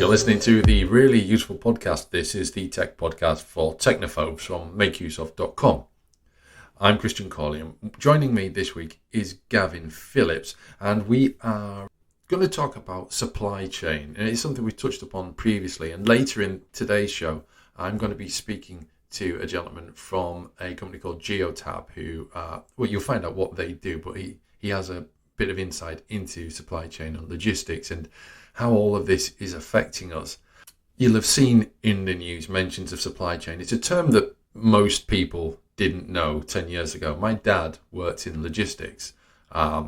You're listening to the really useful podcast. This is the tech podcast for technophobes from makeuseof.com. I'm Christian Corley, and joining me this week is Gavin Phillips, and we are going to talk about supply chain. And it's something we touched upon previously, and later in today's show, I'm going to be speaking to a gentleman from a company called Geotab who, well, you'll find out what they do, but he has a bit of insight into supply chain and logistics and how all of this is affecting us. You'll have seen in the news mentions of supply chain. It's a term that most people didn't know 10 years ago. My dad worked in logistics.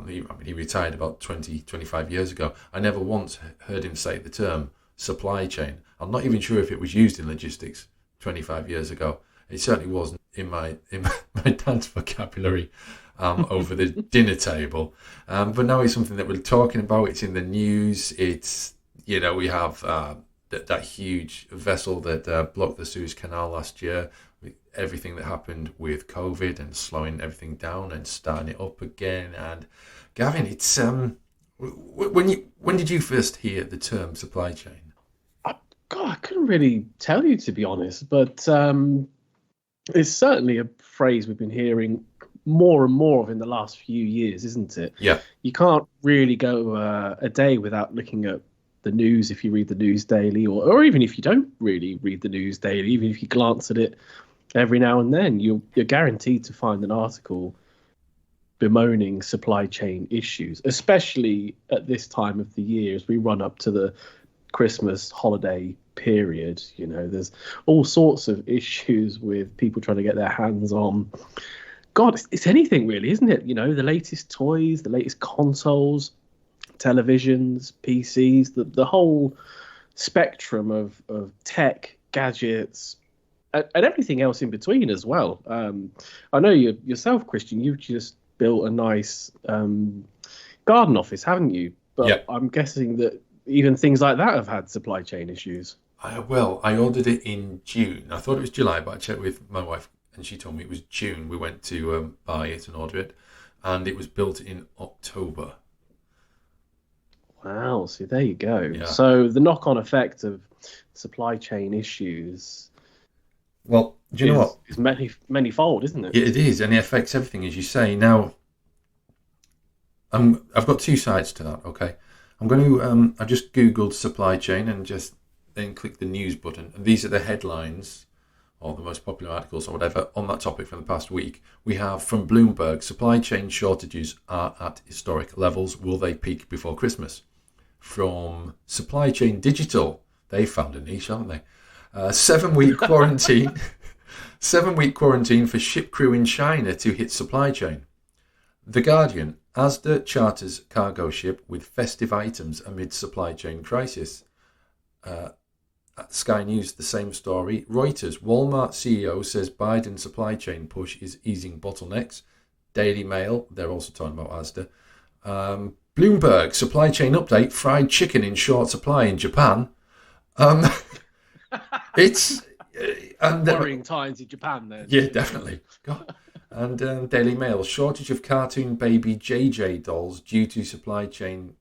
He retired about 25 years ago. I never once heard him say the term supply chain. I'm not even sure if it was used in logistics 25 years ago. It certainly wasn't in my dad's vocabulary over the dinner table. But now it's something that we're talking about. It's in the news. It's, we have that huge vessel that blocked the Suez Canal last year, with everything that happened with COVID and slowing everything down and starting it up again. And Gavin, it's when did you first hear the term supply chain? I couldn't really tell you, to be honest, but it's certainly a phrase we've been hearing more and more of in the last few years, isn't it? Yeah. You can't really go a day without looking at the news if you read the news daily, or even if you don't really read the news daily, even if you glance at it every now and then, you're guaranteed to find an article bemoaning supply chain issues, especially at this time of the year as we run up to the Christmas holiday period. There's all sorts of issues with people trying to get their hands on, God, it's anything really, isn't it? The latest toys, the latest consoles, televisions, PCs, the whole spectrum of tech, gadgets, and everything else in between as well. I know yourself, Christian, you've just built a nice garden office, haven't you? But yeah. I'm guessing that even things like that have had supply chain issues. I ordered it in June. I thought it was July, but I checked with my wife and she told me it was June. We went to buy it and order it, and it was built in October. Wow, so there you go. Yeah. So the knock-on effect of supply chain issues, well, do you know what? It's many-fold, isn't it? It is, and it affects everything, as you say. Now, I've got two sides to that, okay? I'm going to, I just Googled supply chain and just then click the news button. And these are the headlines or the most popular articles or whatever on that topic from the past week. We have from Bloomberg, supply chain shortages are at historic levels. Will they peak before Christmas? From Supply Chain Digital, they found a niche, haven't they? 7-week quarantine. 7-week quarantine for ship crew in China to hit supply chain. The Guardian, Asda charters cargo ship with festive items amid supply chain crisis. At Sky News, the same story. Reuters, Walmart CEO says Biden supply chain push is easing bottlenecks. Daily Mail, they're also talking about Asda. Bloomberg, supply chain update, fried chicken in short supply in Japan. It's... and worrying times in Japan then. Yeah, definitely. God. And Daily Mail, shortage of cartoon baby JJ dolls due to supply chain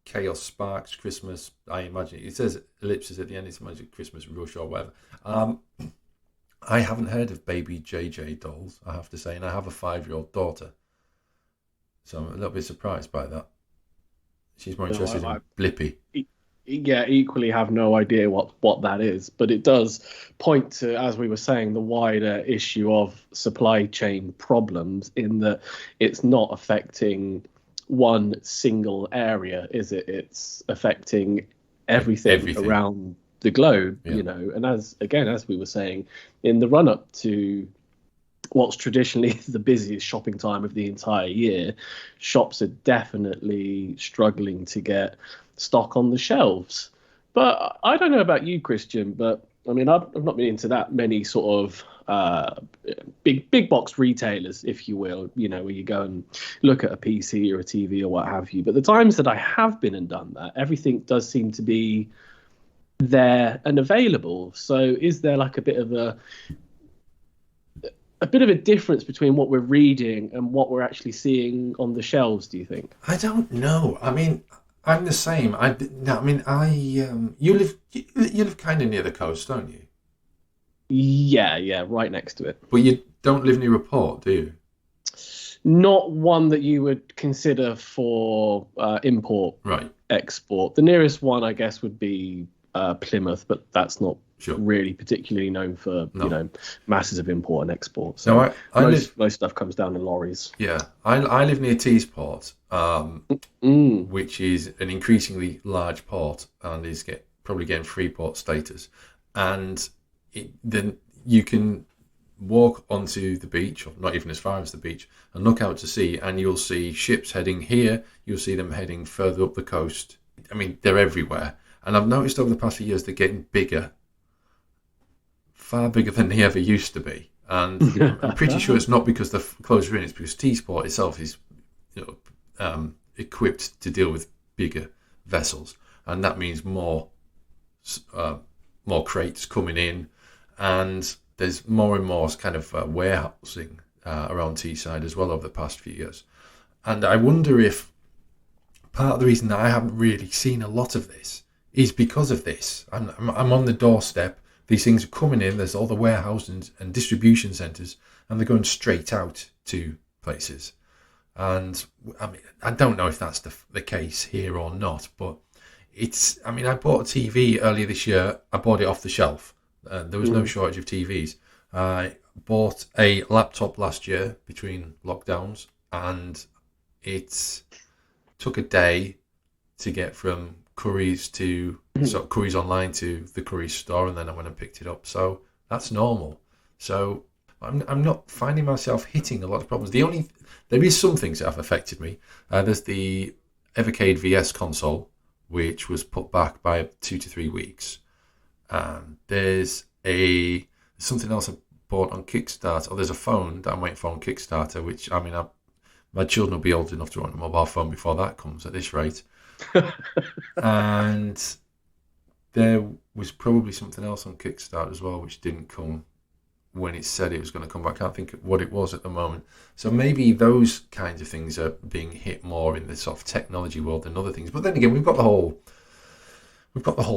chaos sparks Christmas. I imagine it says ellipses at the end. It's imagine Christmas rush or whatever. I haven't heard of baby JJ dolls, I have to say, and I have a 5-year-old daughter, so I'm a little bit surprised by that. She's more interested in Blippi. Yeah, equally have no idea what that is, but it does point to, as we were saying, the wider issue of supply chain problems in that it's not affecting one single area, is it? It's affecting everything. Around the globe, yeah. And as we were saying, in the run up to what's traditionally the busiest shopping time of the entire year, shops are definitely struggling to get stock on the shelves. But I don't know about you, Christian, but I mean, I've not been into that many sort of big box retailers, if you will, where you go and look at a PC or a TV or what have you. But the times that I have been and done that, everything does seem to be there and available. So is there like a bit of a difference between what we're reading and what we're actually seeing on the shelves, do you think? I don't know. I mean, I'm the same. No, I mean, you live kind of near the coast, don't you? Yeah, right next to it. But you don't live near a port, do you? Not one that you would consider for import Right. export. The nearest one, I guess, would be Plymouth, but that's not Sure. really particularly known for No. masses of import and export. So No, most stuff comes down in lorries. yeah, I live near Teesport, Mm. which is an increasingly large port and is probably getting free port status. And then you can walk onto the beach, or not even as far as the beach, and look out to sea, and you'll see ships heading here. You'll see them heading further up the coast. I mean, they're everywhere. And I've noticed over the past few years they're getting bigger, far bigger than they ever used to be. And I'm pretty sure it's not because they're closer in, it's because T-Sport itself is equipped to deal with bigger vessels. And that means more crates coming in, and there's more and more kind of warehousing around Teesside as well over the past few years. And I wonder if part of the reason that I haven't really seen a lot of this is because of this. I'm on the doorstep. These things are coming in. There's all the warehouses and distribution centres, and they're going straight out to places. And I mean, I don't know if that's the case here or not, but it's. I mean, I bought a TV earlier this year. I bought it off the shelf. There was no shortage of TVs. I bought a laptop last year between lockdowns, and it took a day to get from Curry's Curry's online to the Curry's store, and then I went and picked it up. So that's normal. So I'm not finding myself hitting a lot of problems. There is some things that have affected me. There's the Evercade VS console, which was put back by 2 to 3 weeks. There's something else I bought on Kickstarter. There's a phone that I'm waiting for on Kickstarter, which, I mean, my children will be old enough to run a mobile phone before that comes at this rate. And there was probably something else on Kickstarter as well, which didn't come when it said it was going to come back. I can't think of what it was at the moment. So maybe those kinds of things are being hit more in the sort of technology world than other things. But then again, we've got the whole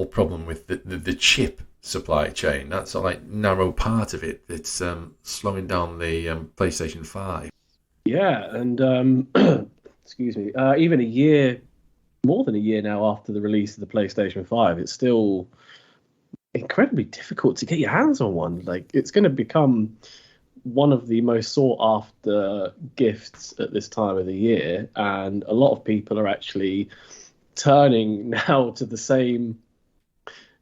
problem with the chip supply chain. That's a narrow part of it that's slowing down the PlayStation 5. Yeah, and excuse me, even more than a year now after the release of the PlayStation 5, it's still incredibly difficult to get your hands on one. Like, it's going to become one of the most sought after gifts at this time of the year, and a lot of people are actually turning now to the same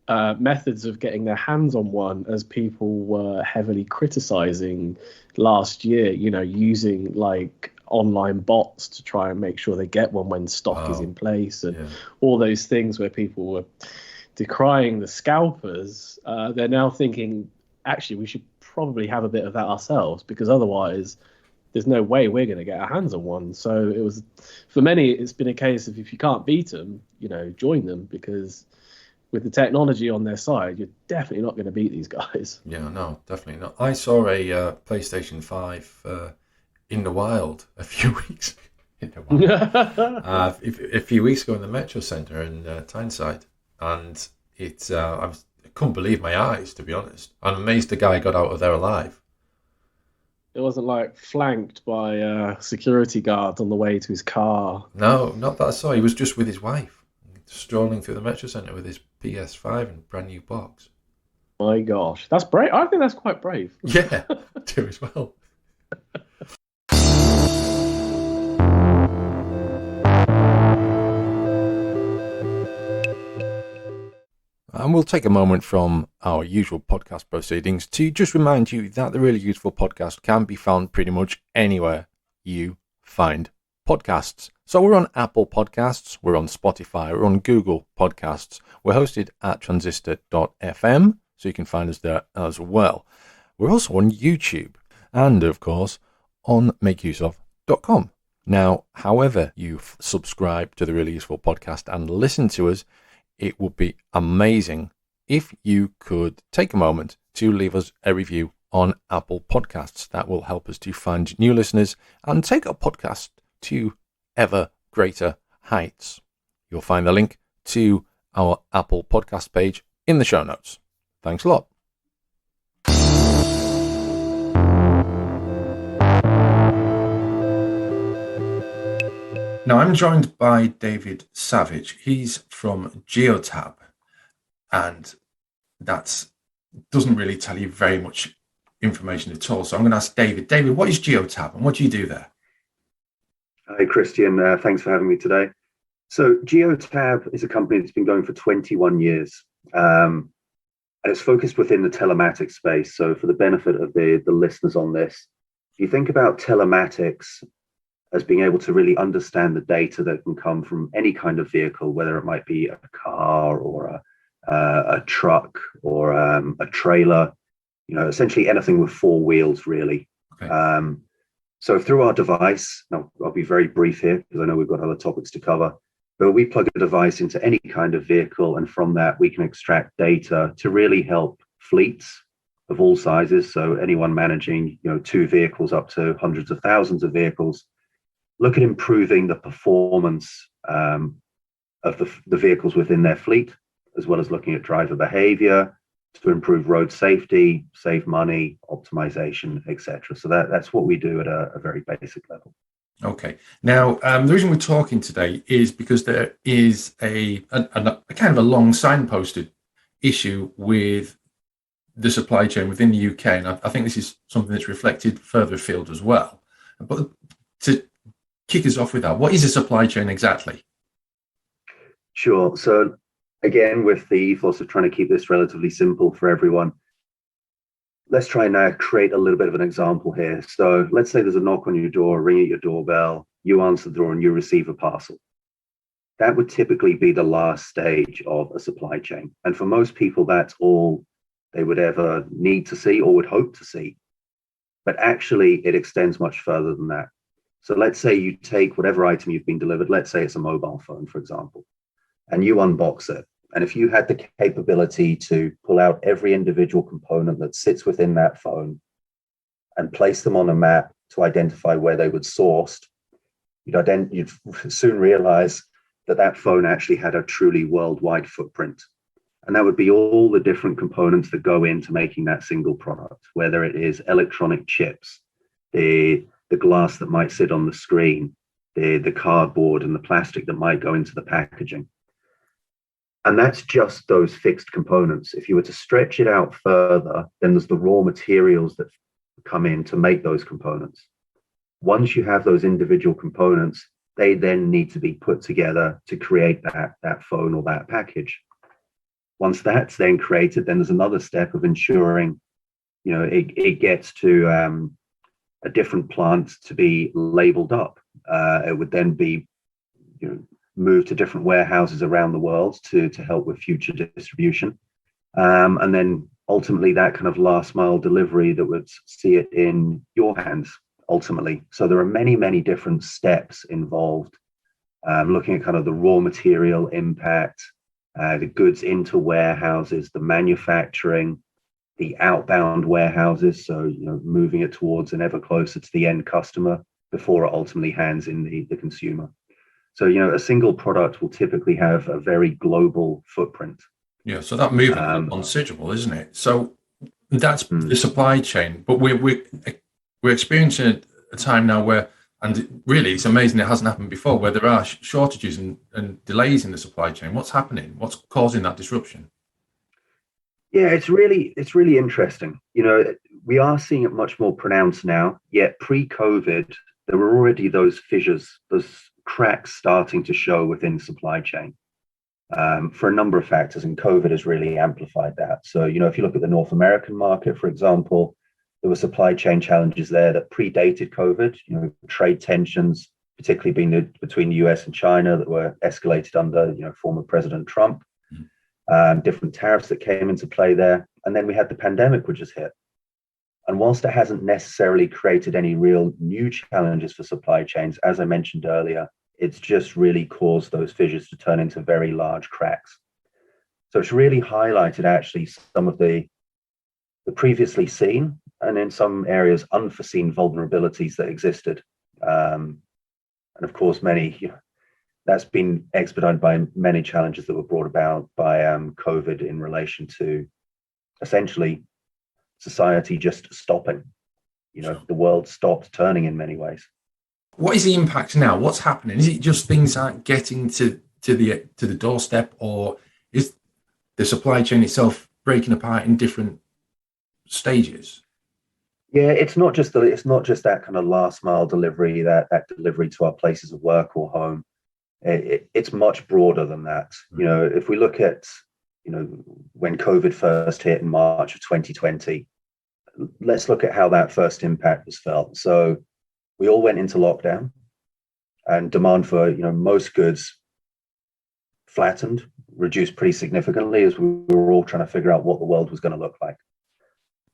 methods of getting their hands on one as people were heavily criticizing last year, using like online bots to try and make sure they get one when stock is in place, and all those things where people were decrying the scalpers. They're now thinking, actually, we should probably have a bit of that ourselves, because otherwise there's no way we're going to get our hands on one. So it was, for many, it's been a case of, if you can't beat them, join them, because with the technology on their side, you're definitely not going to beat these guys. Yeah, no, definitely not. I saw a PlayStation 5 in the wild a few weeks a few weeks ago in the Metro Centre in Tyneside, and I couldn't believe my eyes, to be honest. I'm amazed the guy got out of there alive. It wasn't like flanked by security guards on the way to his car. No, not that I saw. He was just with his wife, strolling through the Metro Centre with his PS5 and brand new box. My gosh, that's brave. I think that's quite brave. Yeah, I do as well. And we'll take a moment from our usual podcast proceedings to just remind you that the Really Useful Podcast can be found pretty much anywhere you find podcasts. So we're on Apple Podcasts, we're on Spotify, we're on Google Podcasts. We're hosted at transistor.fm, so you can find us there as well. We're also on YouTube and, of course, on makeuseof.com. Now, however you subscribe to the Really Useful Podcast and listen to us, it would be amazing if you could take a moment to leave us a review on Apple Podcasts. That will help us to find new listeners and take our podcast to ever greater heights. You'll find the link to our Apple podcast page in the show notes. Thanks a lot. Now, I'm joined by David Savage. He's from Geotab, and that doesn't really tell you very much information at all. So I'm going to ask David. David, what is Geotab and what do you do there? Hi, Christian. Thanks for having me today. So Geotab is a company that's been going for 21 years. And it's focused within the telematics space. So for the benefit of the listeners on this, if you think about telematics as being able to really understand the data that can come from any kind of vehicle, whether it might be a car or a truck or a trailer, essentially anything with four wheels, really. Okay. So through our device, now I'll be very brief here because I know we've got other topics to cover, but we plug a device into any kind of vehicle, and from that we can extract data to really help fleets of all sizes. So anyone managing, 2 vehicles up to hundreds of thousands of vehicles, look at improving the performance of the vehicles within their fleet, as well as looking at driver behavior to improve road safety, save money, optimization, etc. So that's what we do at a very basic level. Okay. Now, the reason we're talking today is because there is a kind of a long signposted issue with the supply chain within the UK, and I think this is something that's reflected further afield as well. But to kick us off with that, what is a supply chain exactly? Sure. So again, with the ethos of trying to keep this relatively simple for everyone, let's try and create a little bit of an example here. So let's say there's a knock on your door, ring at your doorbell, you answer the door and you receive a parcel. That would typically be the last stage of a supply chain. And for most people, that's all they would ever need to see or would hope to see. But actually, it extends much further than that. So let's say you take whatever item you've been delivered, let's say it's a mobile phone, for example, and you unbox it. And if you had the capability to pull out every individual component that sits within that phone and place them on a map to identify where they would sourced, you'd soon realize that phone actually had a truly worldwide footprint. And that would be all the different components that go into making that single product, whether it is electronic chips, the glass that might sit on the screen, the cardboard and the plastic that might go into the packaging. And that's just those fixed components. If you were to stretch it out further, then there's the raw materials that come in to make those components. Once you have those individual components, they then need to be put together to create that phone or that package. Once that's then created, then there's another step of ensuring, it gets to a different plant to be labeled up. It would then be, moved to different warehouses around the world to help with future distribution. And then ultimately that kind of last mile delivery that would see it in your hands ultimately. So there are many, many different steps involved, looking at kind of the raw material impact, the goods into warehouses, the manufacturing, the outbound warehouses. So, moving it towards and ever closer to the end customer before it ultimately hands in the consumer. So, a single product will typically have a very global footprint. Yeah, so that movement is considerable, isn't it? So that's the supply chain. But we're experiencing a time now where, and really it's amazing it hasn't happened before, where there are shortages and delays in the supply chain. What's happening? What's causing that disruption? Yeah, it's really interesting. We are seeing it much more pronounced now, yet pre-COVID, there were already those fissures, those cracks starting to show within supply chain for a number of factors, and COVID has really amplified that. So, if you look at the North American market, for example, there were supply chain challenges there that predated COVID, trade tensions, particularly between the US and China that were escalated under, former President Trump, different tariffs that came into play there. And then we had the pandemic, which has hit. And whilst it hasn't necessarily created any real new challenges for supply chains, as I mentioned earlier, it's just really caused those fissures to turn into very large cracks. So it's really highlighted actually some of the previously seen and in some areas unforeseen vulnerabilities that existed. And of course, many that's been expedited by many challenges that were brought about by COVID in relation to essentially society just stopping. The world stopped turning in many ways. What is the impact now? What's happening? Is it just things aren't getting to the doorstep, or is the supply chain itself breaking apart in different stages? Yeah, it's not just that kind of last mile delivery, that delivery to our places of work or home. It's much broader than that. If we look at when COVID first hit in March of 2020, let's look at how that first impact was felt. So we all went into lockdown, and demand for most goods flattened, reduced pretty significantly as we were all trying to figure out what the world was going to look like.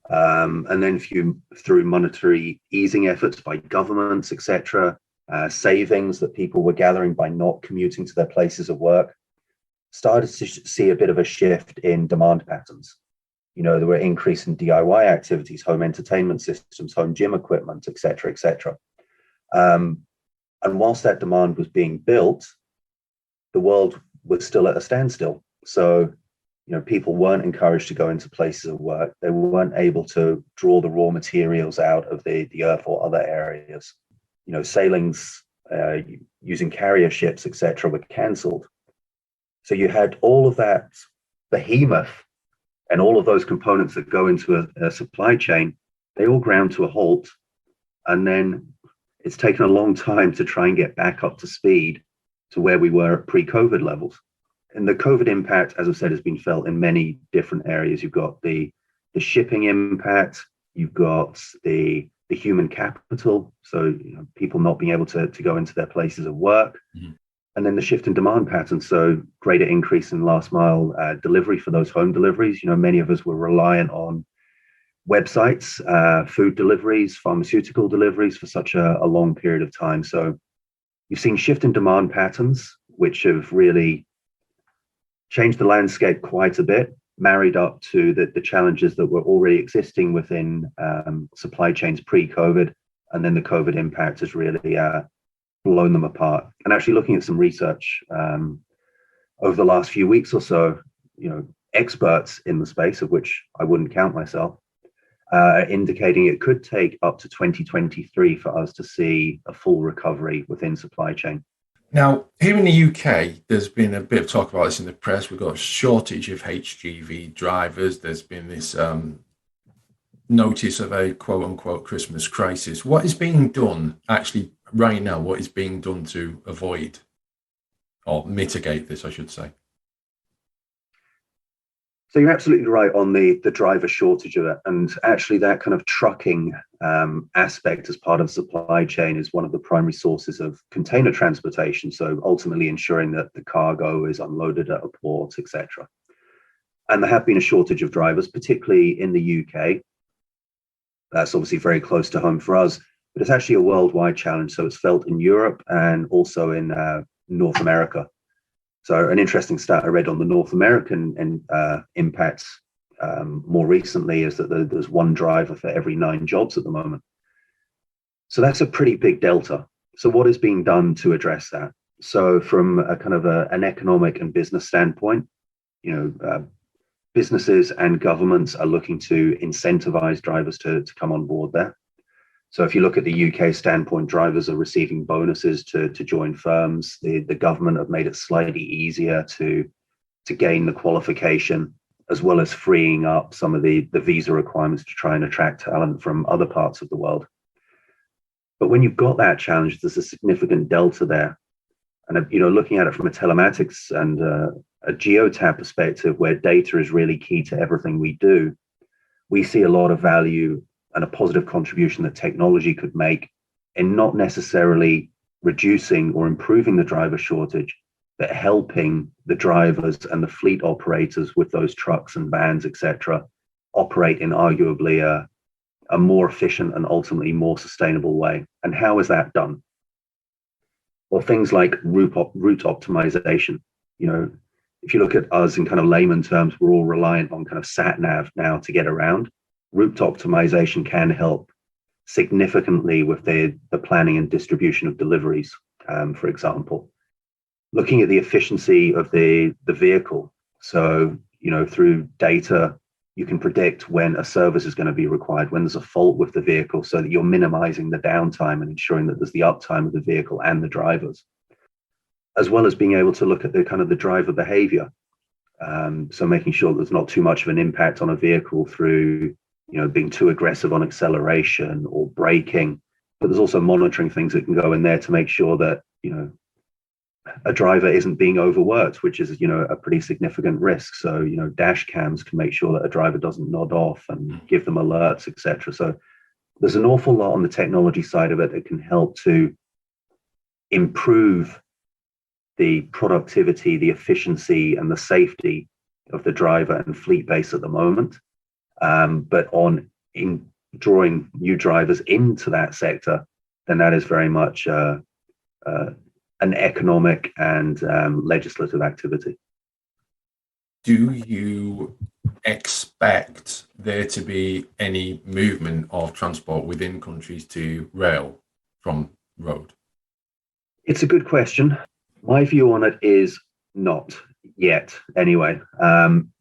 And then through monetary easing efforts by governments, etc., savings that people were gathering by not commuting to their places of work, started to see a bit of a shift in demand patterns. There were increase in DIY activities, home entertainment systems, home gym equipment, etc., etc. And whilst that demand was being built, the world was still at a standstill. So, people weren't encouraged to go into places of work. They weren't able to draw the raw materials out of the earth or other areas. Sailings using carrier ships, etc., were cancelled. So you had all of that behemoth and all of those components that go into a supply chain. They all ground to a halt. And then it's taken a long time to try and get back up to speed to where we were at pre-COVID levels. And the COVID impact, as I've said, has been felt in many different areas. You've got the shipping impact, you've got the human capital, so people not being able to go into their places of work, and then the shift in demand patterns, so greater increase in last mile delivery for those home deliveries. Many of us were reliant on websites, food deliveries, pharmaceutical deliveries for such a long period of time. So you've seen shift in demand patterns, which have really changed the landscape quite a bit, married up to the challenges that were already existing within supply chains pre-COVID. And then the COVID impact has really blown them apart. And actually looking at some research over the last few weeks or so, experts in the space, of which I wouldn't count myself, indicating it could take up to 2023 for us to see a full recovery within supply chain. Now, here in the UK, there's been a bit of talk about this in the press. We've got a shortage of HGV drivers. There's been this notice of a quote-unquote Christmas crisis. What is being done, actually, right now, what is being done to avoid or mitigate this, I should say? So you're absolutely right on the driver shortage of it. And actually that kind of trucking aspect as part of supply chain is one of the primary sources of container transportation. So ultimately ensuring that the cargo is unloaded at a port, etc. And there have been a shortage of drivers, particularly in the UK. That's obviously very close to home for us, but it's actually a worldwide challenge. So it's felt in Europe and also in North America. So an interesting stat I read on the North American impacts more recently is that there's one driver for every 9 jobs at the moment. So that's a pretty big delta. So what is being done to address that? So from a kind of an economic and business standpoint, businesses and governments are looking to incentivize drivers to come on board there. So if you look at the UK standpoint, drivers are receiving bonuses to join firms. The government have made it slightly easier to gain the qualification, as well as freeing up some of the visa requirements to try and attract talent from other parts of the world. But when you've got that challenge, there's a significant delta there. And looking at it from a telematics and a Geotab perspective, where data is really key to everything we do, we see a lot of value and a positive contribution that technology could make in not necessarily reducing or improving the driver shortage, but helping the drivers and the fleet operators with those trucks and vans, etc., operate in arguably a more efficient and ultimately more sustainable way. And how is that done? Well, things like route optimization. If you look at us in kind of layman terms, we're all reliant on kind of sat nav now to get around. Route optimization can help significantly with the planning and distribution of deliveries, for example. looking at the efficiency of the vehicle. So, through data, you can predict when a service is going to be required, when there's a fault with the vehicle, so that you're minimizing the downtime and ensuring that there's the uptime of the vehicle and the drivers, as well as being able to look at the driver behavior. So making sure there's not too much of an impact on a vehicle through, being too aggressive on acceleration or braking. But there's also monitoring things that can go in there to make sure that, a driver isn't being overworked, which is, a pretty significant risk. So, dash cams can make sure that a driver doesn't nod off and give them alerts, etc. So there's an awful lot on the technology side of it that can help to improve the productivity, the efficiency, and the safety of the driver and fleet base at the moment. But in drawing new drivers into that sector, then that is very much an economic and legislative activity. Do you expect there to be any movement of transport within countries to rail from road? It's a good question. My view on it is not yet, anyway.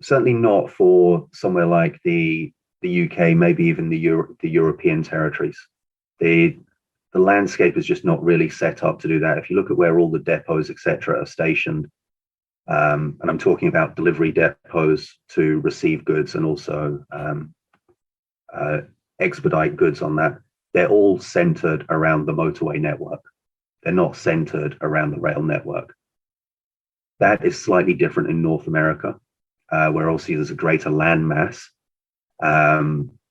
Certainly not for somewhere like the UK, maybe even the European territories. The landscape is just not really set up to do that. If you look at where all the depots, etc., are stationed, and I'm talking about delivery depots to receive goods and also expedite goods on that, they're all centered around the motorway network. They're not centered around the rail network. That is slightly different in North America, where obviously there's a greater land mass.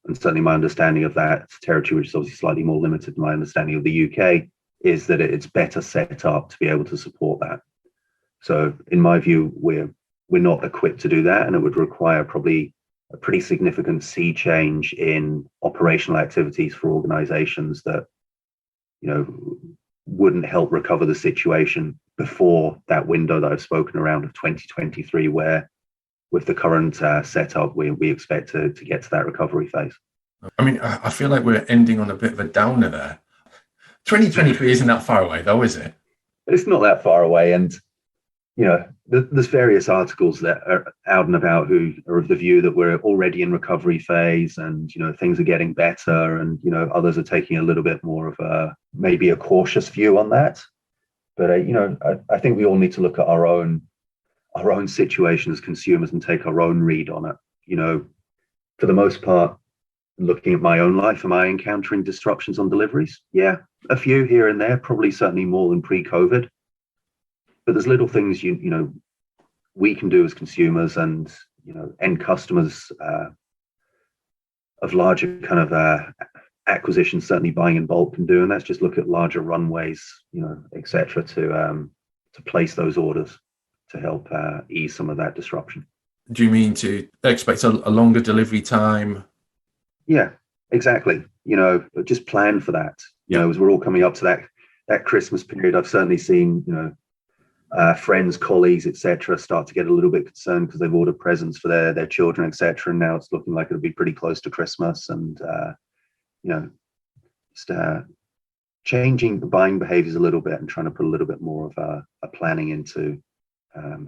And certainly my understanding of that territory, which is obviously slightly more limited than my understanding of the UK, is that it's better set up to be able to support that. So in my view, we're not equipped to do that, and it would require probably a pretty significant sea change in operational activities for organizations that, wouldn't help recover the situation before that window that I've spoken around of 2023, where with the current setup, we expect to get to that recovery phase. I mean, I feel like we're ending on a bit of a downer there. 2023 isn't that far away, though, is it? It's not that far away. And, there's various articles that are out and about who are of the view that we're already in recovery phase and, things are getting better. And, others are taking a little bit more of maybe a cautious view on that. But, I think we all need to look at our own situation as consumers and take our own read on it. For the most part, looking at my own life, am I encountering disruptions on deliveries? Yeah, a few here and there, probably certainly more than pre-COVID. But there's little things we can do as consumers and end customers of larger kind of acquisitions, certainly buying in bulk can do, and that's just look at larger runways, etc., to place those orders to help ease some of that disruption. Do you mean to expect a longer delivery time? Yeah, exactly. Just plan for that. As we're all coming up to that Christmas period, I've certainly seen, friends, colleagues, etc., start to get a little bit concerned because they've ordered presents for their children, etc. And now it's looking like it'll be pretty close to Christmas, and just changing the buying behaviors a little bit and trying to put a little bit more of a planning into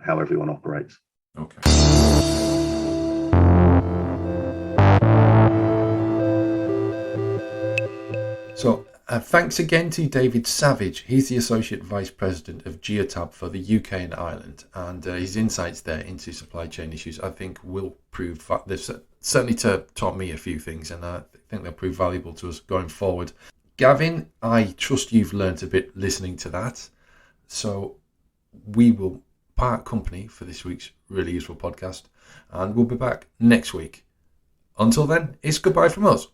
how everyone operates. Okay. So thanks again to David Savage. He's the Associate Vice President of Geotab for the UK and Ireland, and his insights there into supply chain issues I think will prove, they've certainly taught me a few things, and I think they'll prove valuable to us going forward. Gavin, I trust you've learnt a bit listening to that, so we will part company for this week's really useful podcast, and we'll be back next week. Until then, it's goodbye from us.